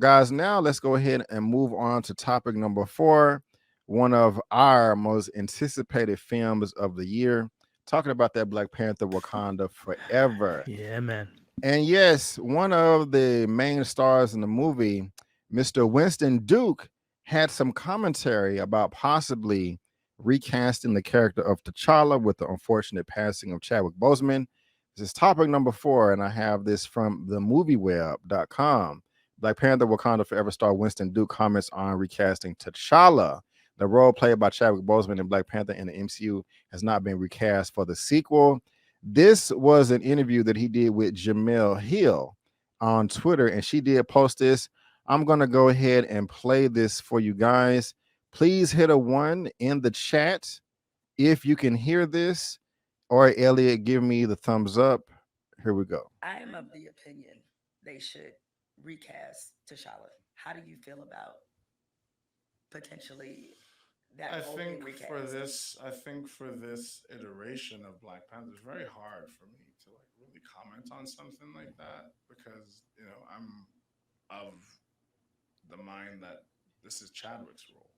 guys, now let's go ahead and move on to topic number 4, one of our most anticipated films of the year, talking about that Black Panther Wakanda Forever. Yeah, man. And yes, one of the main stars in the movie, Mr. Winston Duke, had some commentary about possibly recasting the character of T'Challa with the unfortunate passing of Chadwick Boseman. This is topic number 4, and I have this from themovieweb.com. Black Panther Wakanda Forever star Winston Duke comments on recasting T'Challa. The role played by Chadwick Boseman in Black Panther in the MCU has not been recast for the sequel. This was an interview that he did with Jamel Hill on Twitter, and she did post this. I'm going to go ahead and play this for you guys. Please hit a 1 in the chat if you can hear this, or Elliot, give me the thumbs up. Here we go. I am of the opinion they should recast Tchalla. How do you feel about potentially that? I think for this iteration of Black Panther, it's very hard for me to like really comment on something like that because I'm of the mind that this is Chadwick's role.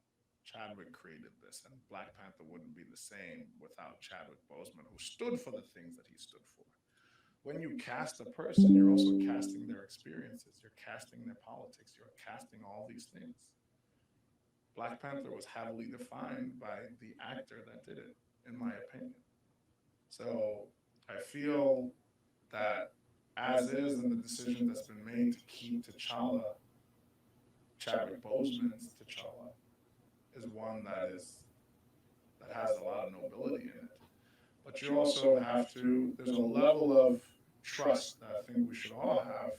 Chadwick created this, and Black Panther wouldn't be the same without Chadwick Boseman, who stood for the things that he stood for. When you cast a person, you're also casting their experiences, you're casting their politics, you're casting all these things. Black Panther was heavily defined by the actor that did it, in my opinion. So I feel that as is, and the decision that's been made to keep T'Challa, Chadwick Boseman's T'Challa, is one that has a lot of nobility in it. But you also have to, there's a level of trust that I think we should all have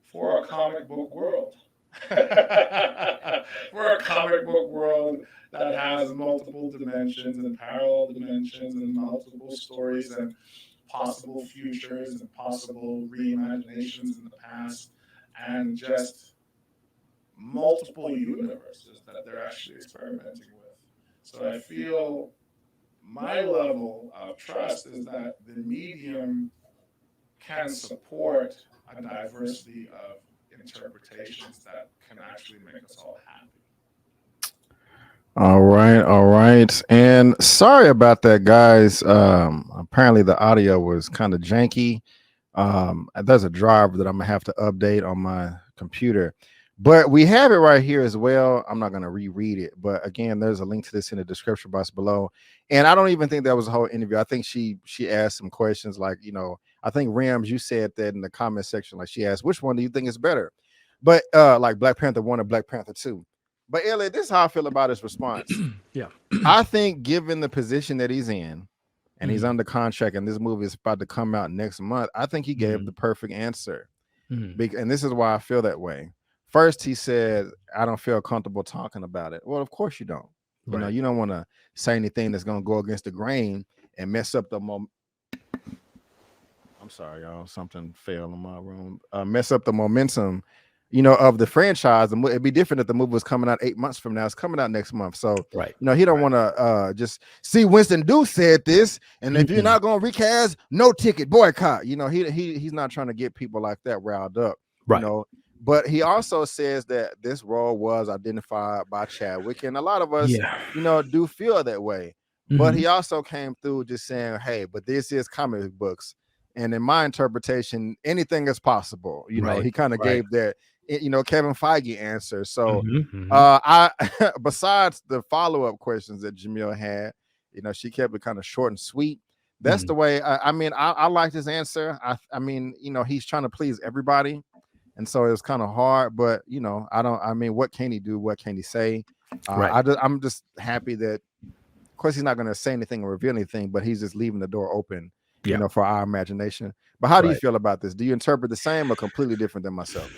for a comic book world. For a comic book world that has multiple dimensions and parallel dimensions and multiple stories and possible futures and possible reimaginations in the past and just multiple universes that they're actually experimenting with. So I feel my level of trust is that the medium can support a diversity of interpretations that can actually make us all happy. All right. And sorry about that, guys. Apparently the audio was kind of janky. There's a driver that I'm gonna have to update on my computer, but we have it right here as well. I'm not gonna reread it, but again, there's a link to this in the description box below. And I don't even think that was a whole interview. I think she asked some questions like, I think Rams, you said that in the comment section, like she asked, which one do you think is better? But like Black Panther 1 or Black Panther 2. But Elliot, this is how I feel about his response. Yeah. I think given the position that he's in, and he's under contract, and this movie is about to come out next month, I think he gave the perfect answer. And this is why I feel that way. First, he said, I don't feel comfortable talking about it. Well, of course you don't. You don't want to say anything that's going to go against the grain and mess up the I'm sorry, y'all. Something fell in my room. Mess up the momentum, of the franchise. And it'd be different if the movie was coming out 8 months from now. It's coming out next month. So, he don't want to just see Winston Duke said this. And if you're not going to recast, no ticket, boycott. He's not trying to get people like that riled up. But he also says that this role was identified by Chadwick. And a lot of us, do feel that way. But he also came through just saying, hey, but this is comic books. And in my interpretation, anything is possible. He kind of gave that, Kevin Feige answer. So I besides the follow-up questions that Jamil had, she kept it kind of short and sweet. That's the way I liked his answer. He's trying to please everybody. And so it was kind of hard, but what can he do? What can he say? I'm just happy that, of course, he's not going to say anything or reveal anything, but he's just leaving the door open, for our imagination. But how do you feel about this? Do you interpret the same or completely different than myself?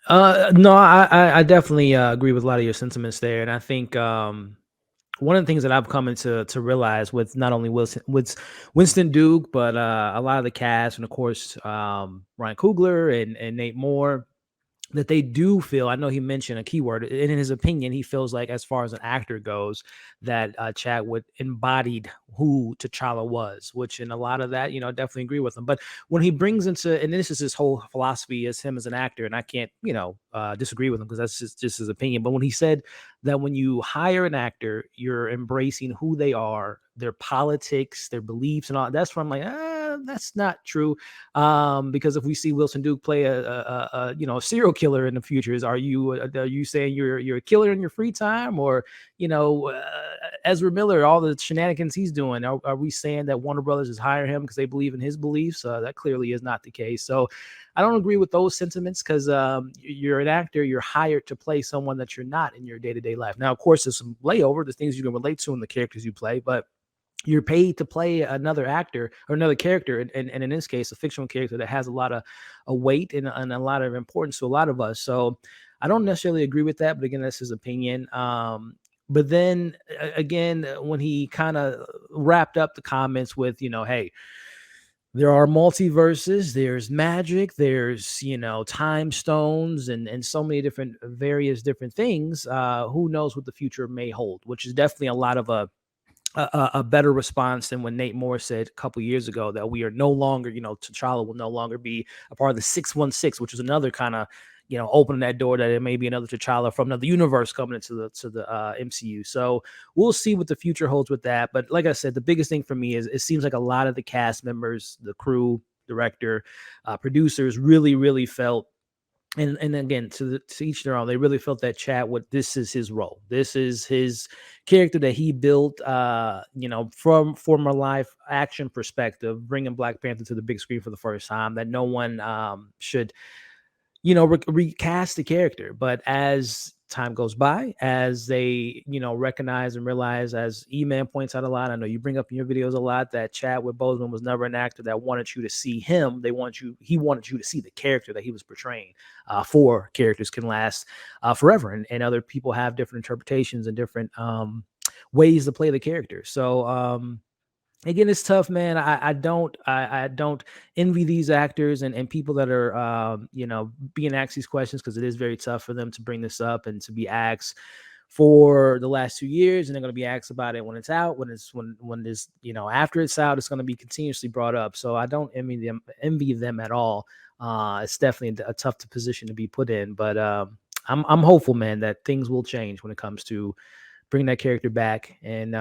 No, I definitely agree with a lot of your sentiments there. And I think one of the things that I've come to realize with not only Winston Duke, but a lot of the cast, and of course, Ryan Coogler and Nate Moore, that they do feel, I know he mentioned a keyword, and in his opinion, he feels like as far as an actor goes, that Chadwick embodied who T'Challa was, which in a lot of that, you know, I definitely agree with him. But when he brings into, and this is his whole philosophy as him as an actor, and I can't, you know, disagree with him because that's just his opinion. But when he said that when you hire an actor, you're embracing who they are, their politics, their beliefs, and all, that's when I'm like, that's not true. Because if we see Wilson Duke play a you know, a serial killer in the future, are you saying you're a killer in your free time, or you know, Ezra Miller, all the shenanigans he's doing? Are we saying that Warner Brothers is hiring him because they believe in his beliefs? That clearly is not the case. So I don't agree with those sentiments because you're an actor, you're hired to play someone that you're not in your day-to-day life. Now, of course, there's some layover, the things you can relate to in the characters you play, but you're paid to play another actor or another character, and in this case, a fictional character that has a lot of a weight and a lot of importance to a lot of us. So I don't necessarily agree with that, but again, that's his opinion. But then again, when he kind of wrapped up the comments with, you know, hey, there are multiverses, there's magic, there's, you know, time stones and so many different various different things. Who knows what the future may hold, which is definitely a lot of a better response than when Nate Moore said a couple years ago that we are no longer, you know, T'Challa will no longer be a part of the 616, which is another kind of, you know, opening that door that it may be another T'Challa from another universe coming into the MCU. So we'll see what the future holds with that. But like I said, the biggest thing for me is it seems like a lot of the cast members, the crew, director, producers really felt, and again, to each their own, they really felt that Chadwick, this is his role. This is his character that he built, you know, from a live action perspective, bringing Black Panther to the big screen for the first time, that no one should, you know, recast the character. But as time goes by, as they, you know, recognize and realize, as Eman points out a lot, I know you bring up in your videos a lot, that Chadwick Boseman was never an actor that wanted you to see him. He wanted you to see the character that he was portraying. For characters can last forever, and other people have different interpretations and different ways to play the character. So again, it's tough, man. I don't envy these actors and people that are you know, being asked these questions, because it is very tough for them to bring this up and to be asked for the last 2 years, and they're going to be asked about it when it's out, when it's, you know, after it's out, it's going to be continuously brought up. So I don't envy them at all. It's definitely a tough position to be put in, but I'm hopeful, man, that things will change when it comes to bringing that character back and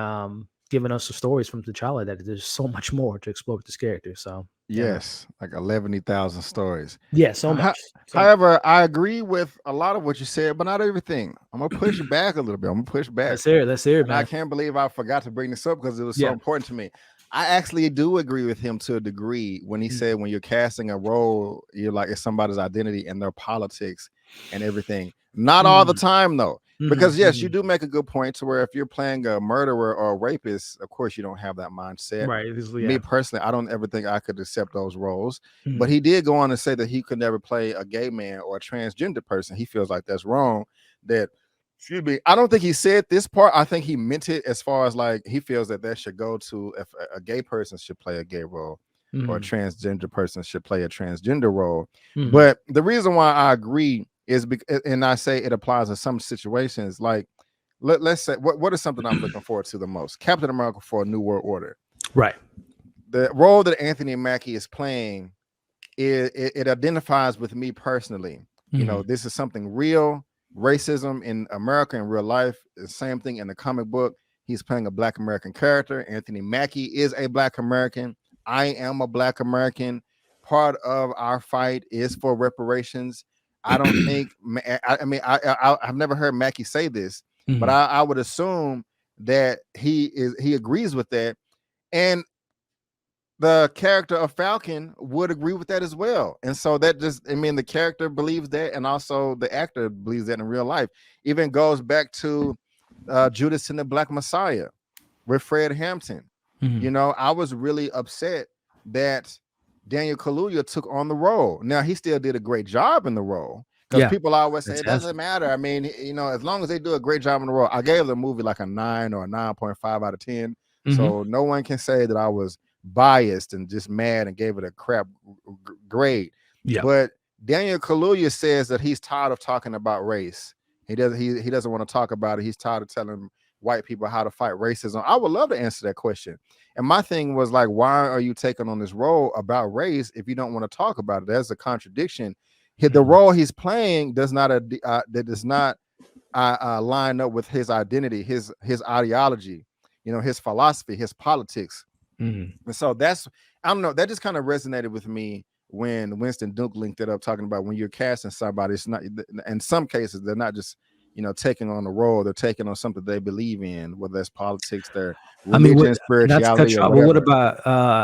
giving us the stories from T'Challa, that there's so much more to explore with this character. So yes, like 11,000 stories. Yeah, so much. However, I agree with a lot of what you said, but not everything. I'm gonna push back a little bit. I'm gonna push back. Let's hear it, man. I can't believe I forgot to bring this up because it was so important to me. I actually do agree with him to a degree when he said when you're casting a role, you're like, it's somebody's identity and their politics and everything. Not all the time though. Because yes, you do make a good point to where if you're playing a murderer or a rapist, of course you don't have that mindset. Right. Me personally, I don't ever think I could accept those roles. But he did go on to say that he could never play a gay man or a transgender person. He feels like that's wrong. That, excuse me, I don't think he said this part. I think he meant it as far as like he feels that should go to, if a gay person should play a gay role or a transgender person should play a transgender role. But the reason why I agree is because, and I say it applies in some situations, like let's say what is something I'm looking forward to the most? Captain America for a New World Order. Right. The role that Anthony Mackie is playing, it identifies with me personally. You know, this is something real. Racism in America in real life, the same thing in the comic book. He's playing a Black American character. Anthony Mackie is a Black American. I am a Black American. Part of our fight is for reparations. I don't think, I mean, I've never heard Mackie say this, but I would assume that he agrees with that. And the character of Falcon would agree with that as well. And so that just, I mean, the character believes that, and also the actor believes that in real life. Even goes back to Judas and the Black Messiah with Fred Hampton. You know, I was really upset that Daniel Kaluuya took on the role. Now, he still did a great job in the role, because people always say it doesn't matter. I mean, you know, as long as they do a great job in the role. I gave the movie like a 9 or a 9.5 out of 10. So no one can say that I was biased and just mad and gave it a crap grade. But Daniel Kaluuya says that he's tired of talking about race. He doesn't want to talk about it. He's tired of telling white people how to fight racism. I would love to answer that question. And my thing was like, why are you taking on this role about race if you don't want to talk about it? There's a contradiction. The role he's playing does not line up with his identity, his ideology, his philosophy, his politics. And so I don't know, that just kind of resonated with me when Winston Duke linked it up, talking about when you're casting somebody, it's not, in some cases, they're not just, taking on the role, they're taking on something they believe in, whether that's politics, their religion, spirituality, or whatever. But what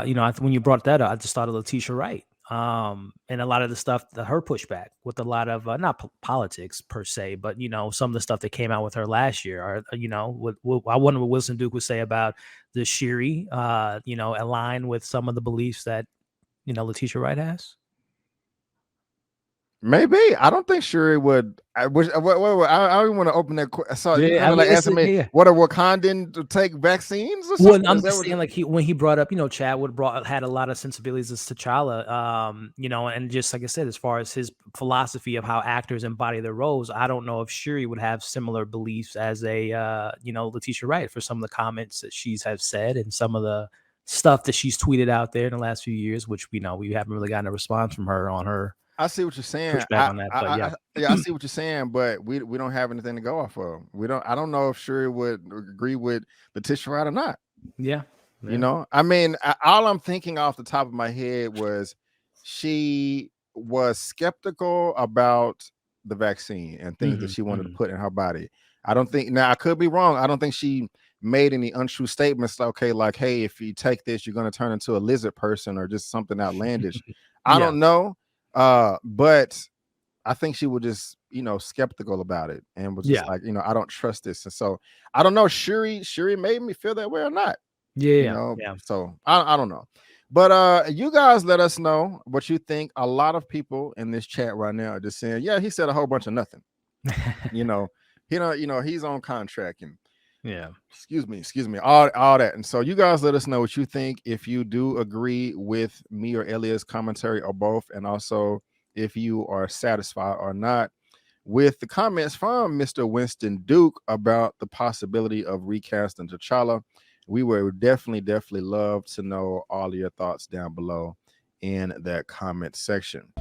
about, when you brought that up, I just thought of Letitia Wright. And a lot of the stuff her pushback with a lot of not politics per se, but some of the stuff that came out with her last year, or I wonder what Winston Duke would say about the Shiri, align with some of the beliefs that Letitia Wright has. Maybe. I don't think Shuri would. I don't want to open that. So you asking me, what a Wakandan to take vaccines or something? Well, I'm just saying, like, when he brought up, Chad had a lot of sensibilities as Tchalla, and just like I said, as far as his philosophy of how actors embody their roles, I don't know if Shuri would have similar beliefs as Letitia Wright for some of the comments that she's have said and some of the stuff that she's tweeted out there in the last few years, which we haven't really gotten a response from her on her. I see what you're saying. I see what you're saying, but we don't have anything to go off of. I don't know if Shuri would agree with Letitia Wright or not. Yeah. I mean, all I'm thinking off the top of my head was she was skeptical about the vaccine and things that she wanted to put in her body. I don't think, now I could be wrong, I don't think she made any untrue statements like, hey, if you take this, you're going to turn into a lizard person or just something outlandish. I don't know. But I think she was just, skeptical about it and was just like, I don't trust this. And so I don't know, Shuri made me feel that way or not. So I don't know. But you guys let us know what you think. A lot of people in this chat right now are just saying, yeah, he said a whole bunch of nothing. He's on contract and excuse me, all that. And so you guys let us know what you think, if you do agree with me or Elia's commentary or both, and also if you are satisfied or not with the comments from Mr. Winston Duke about the possibility of recasting Tchalla. We would definitely love to know all of your thoughts down below in that comment section.